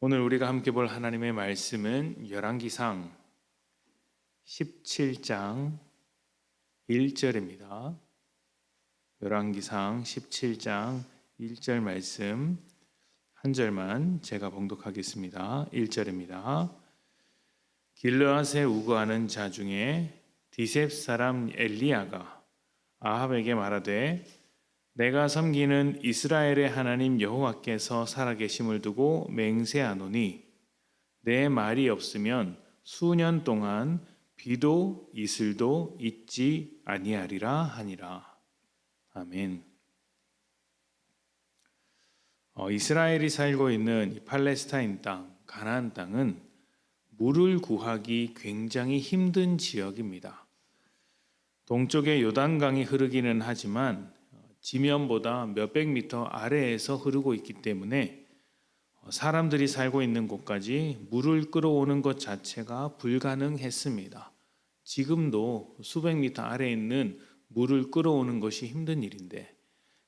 오늘 우리가 함께 볼 하나님의 말씀은 열왕기상 17장 1절입니다. 열왕기상 17장 1절 말씀 한 절만 제가 봉독하겠습니다. 1절입니다. 길르앗에 우거하는 자 중에 디셉 사람 엘리야가 아합에게 말하되 내가 섬기는 이스라엘의 하나님 여호와께서 살아계심을 두고 맹세하노니 내 말이 없으면 수년 동안 비도 이슬도 있지 아니하리라 하니라. 아멘. 이스라엘이 살고 있는 팔레스타인 땅, 가나안 땅은 물을 구하기 굉장히 힘든 지역입니다. 동쪽에 요단강이 흐르기는 하지만 지면보다 몇백 미터 아래에서 흐르고 있기 때문에 사람들이 살고 있는 곳까지 물을 끌어오는 것 자체가 불가능했습니다. 지금도 수백 미터 아래에 있는 물을 끌어오는 것이 힘든 일인데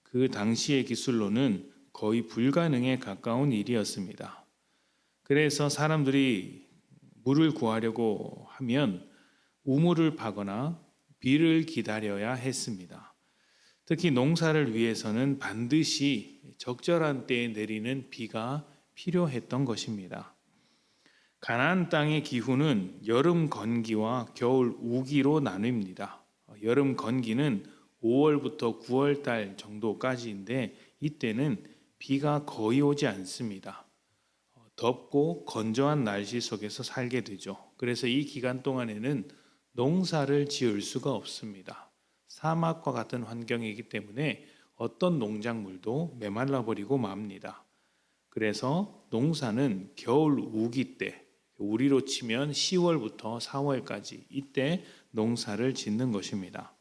그 당시의 기술로는 거의 불가능에 가까운 일이었습니다. 그래서 사람들이 물을 구하려고 하면 우물을 파거나 비를 기다려야 했습니다. 특히 농사를 위해서는 반드시 적절한 때에 내리는 비가 필요했던 것입니다. 가나안 땅의 기후는 여름 건기와 겨울 우기로 나뉩니다. 여름 건기는 5월부터 9월 달 정도까지인데 이때는 비가 거의 오지 않습니다. 덥고 건조한 날씨 속에서 살게 되죠. 그래서 이 기간 동안에는 농사를 지을 수가 없습니다. 사막과 같은 환경이기 때문에 어떤 농작물도 메말라 버리고 맙니다. 그래서 농사는 겨울 우기 때, 우리로 치면 10월부터 4월까지 이때 농사를 짓는 것입니다.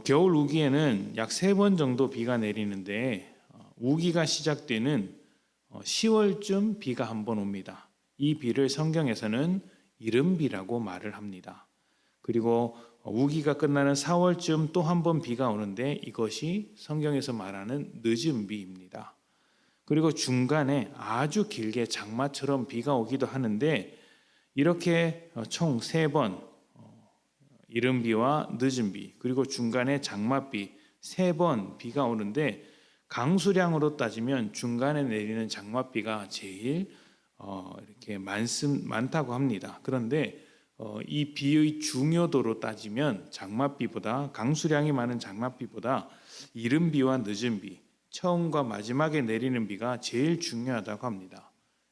겨울 우기에는 약 3번 정도 비가 내리는데 우기가 시작되는 10월쯤 비가 한 번 옵니다. 이 비를 성경에서는 이른비라고 말을 합니다. 그리고 우기가 끝나는 4월쯤 또 한 번 비가 오는데 이것이 성경에서 말하는 늦은 비입니다. 그리고 중간에 아주 길게 장마처럼 비가 오기도 하는데 이렇게 총 3번 이른 비와 늦은 비 그리고 중간에 장맛비 3번 비가 오는데 강수량으로 따지면 중간에 내리는 장맛비가 제일 이렇게 많다고 합니다. 그런데 이 비의 중요도로 따지면 장맛비보다 강수량이 많은 장맛비보다 이른 비와 늦은 비, 처음과 마지막에 내리는 비가 제일 중요하다고 합니다.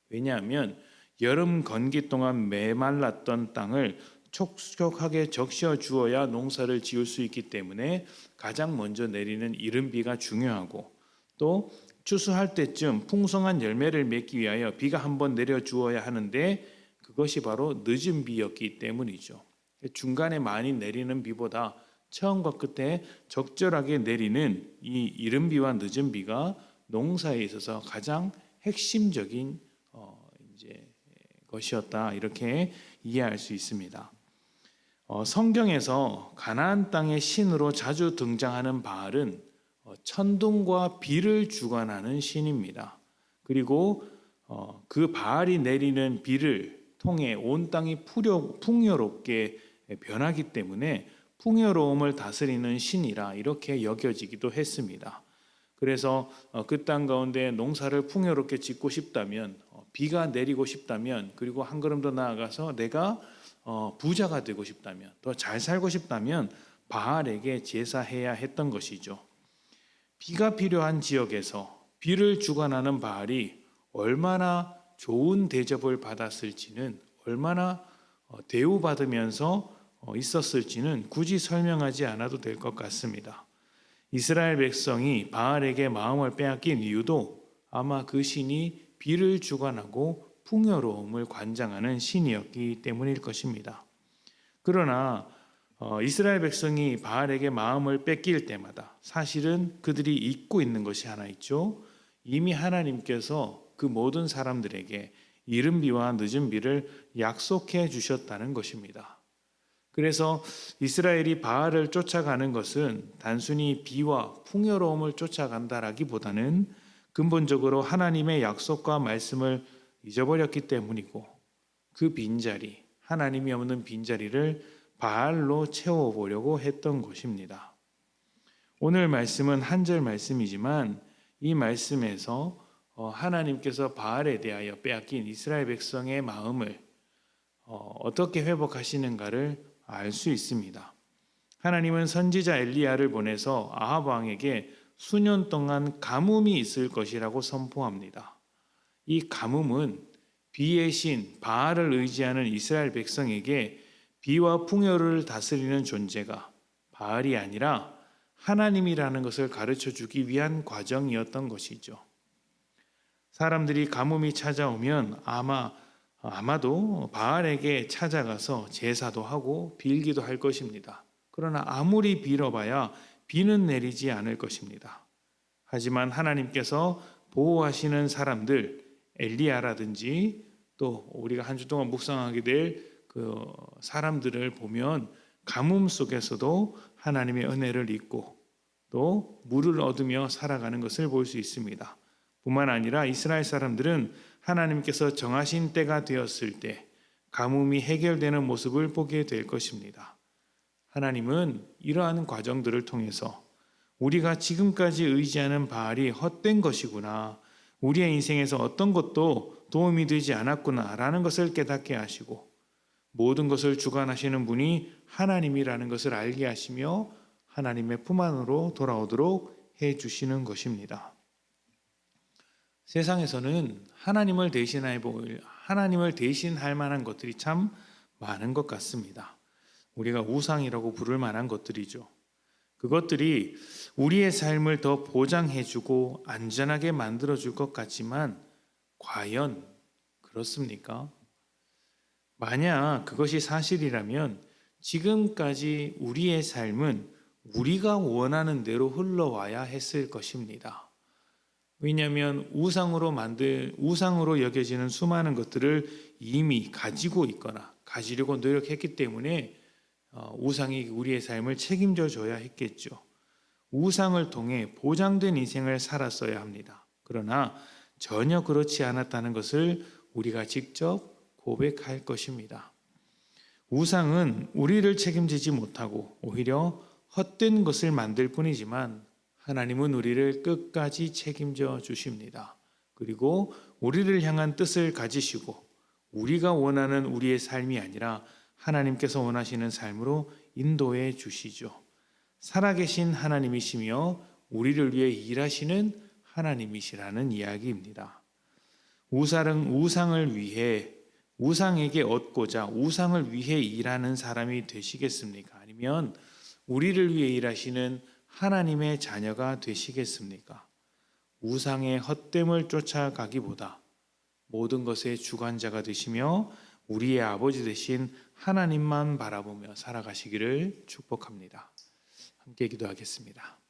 왜냐하면 여름 건기 동안 메말랐던 땅을 촉촉하게 적셔 주어야 농사를 지을 수 있기 때문에 가장 먼저 내리는 이른 비가 중요하고 또 추수할 때쯤 풍성한 열매를 맺기 위하여 비가 한번 내려 주어야 하는데 그것이 바로 늦은 비였기 때문이죠. 중간에 많이 내리는 비보다 처음과 끝에 적절하게 내리는 이 이른 비와 늦은 비가 농사에 있어서 가장 핵심적인 것이었다 이렇게 이해할 수 있습니다. 성경에서 가나안 땅의 신으로 자주 등장하는 바알은 천둥과 비를 주관하는 신입니다. 그리고 그 바알이 내리는 비를 통해 온 땅이 풍요롭게 변하기 때문에 풍요로움을 다스리는 신이라 이렇게 여겨지기도 했습니다. 그래서 그 땅 가운데 농사를 풍요롭게 짓고 싶다면 비가 내리고 싶다면 그리고 한 걸음 더 나아가서 내가 부자가 되고 싶다면 더 잘 살고 싶다면 바알에게 제사해야 했던 것이죠. 비가 필요한 지역에서 비를 주관하는 바알이 얼마나 좋은 대접을 받았을지는 얼마나 대우받으면서 있었을지는 굳이 설명하지 않아도 될 것 같습니다. 이스라엘 백성이 바알에게 마음을 빼앗긴 이유도 아마 그 신이 비를 주관하고 풍요로움을 관장하는 신이었기 때문일 것입니다. 그러나 이스라엘 백성이 바알에게 마음을 뺏길 때마다 사실은 그들이 잊고 있는 것이 하나 있죠. 이미 하나님께서 그 모든 사람들에게 이른 비와 늦은 비를 약속해 주셨다는 것입니다. 그래서 이스라엘이 바알을 쫓아가는 것은 단순히 비와 풍요로움을 쫓아간다라기보다는 근본적으로 하나님의 약속과 말씀을 잊어버렸기 때문이고, 그 빈자리, 하나님이 없는 빈자리를 바알로 채워보려고 했던 것입니다. 오늘 말씀은 한 절 말씀이지만 이 말씀에서 하나님께서 바알에 대하여 빼앗긴 이스라엘 백성의 마음을 어떻게 회복하시는가를 알 수 있습니다. 하나님은 선지자 엘리야를 보내서 아합 왕에게 수년 동안 가뭄이 있을 것이라고 선포합니다. 이 가뭄은 비의 신 바알을 의지하는 이스라엘 백성에게 비와 풍요를 다스리는 존재가 바알이 아니라 하나님이라는 것을 가르쳐 주기 위한 과정이었던 것이죠. 사람들이 가뭄이 찾아오면 아마도 바알에게 찾아가서 제사도 하고 빌기도 할 것입니다. 그러나 아무리 빌어봐야 비는 내리지 않을 것입니다. 하지만 하나님께서 보호하시는 사람들, 엘리야라든지 또 우리가 한 주 동안 묵상하게 될 그 사람들을 보면 가뭄 속에서도 하나님의 은혜를 잊고 또 물을 얻으며 살아가는 것을 볼 수 있습니다. 뿐만 아니라 이스라엘 사람들은 하나님께서 정하신 때가 되었을 때 가뭄이 해결되는 모습을 보게 될 것입니다. 하나님은 이러한 과정들을 통해서 우리가 지금까지 의지하는 바알이 헛된 것이구나, 우리의 인생에서 어떤 것도 도움이 되지 않았구나라는 것을 깨닫게 하시고 모든 것을 주관하시는 분이 하나님이라는 것을 알게 하시며 하나님의 품 안으로 돌아오도록 해주시는 것입니다. 세상에서는 하나님을 대신할 만한 것들이 참 많은 것 같습니다. 우리가 우상이라고 부를 만한 것들이죠. 그것들이 우리의 삶을 더 보장해주고 안전하게 만들어줄 것 같지만 과연 그렇습니까? 만약 그것이 사실이라면 지금까지 우리의 삶은 우리가 원하는 대로 흘러와야 했을 것입니다. 왜냐하면 우상으로 여겨지는 수많은 것들을 이미 가지고 있거나 가지려고 노력했기 때문에 우상이 우리의 삶을 책임져 줘야 했겠죠. 우상을 통해 보장된 인생을 살았어야 합니다. 그러나 전혀 그렇지 않았다는 것을 우리가 직접 고백할 것입니다. 우상은 우리를 책임지지 못하고 오히려 헛된 것을 만들 뿐이지만 하나님은 우리를 끝까지 책임져 주십니다. 그리고 우리를 향한 뜻을 가지시고 우리가 원하는 우리의 삶이 아니라 하나님께서 원하시는 삶으로 인도해 주시죠. 살아계신 하나님이시며 우리를 위해 일하시는 하나님이시라는 이야기입니다. 우상에게 얻고자 우상을 위해 일하는 사람이 되시겠습니까? 아니면 우리를 위해 일하시는 하나님의 자녀가 되시겠습니까? 우상의 헛됨을 쫓아가기보다 모든 것의 주관자가 되시며 우리의 아버지 되신 하나님만 바라보며 살아가시기를 축복합니다. 함께 기도하겠습니다.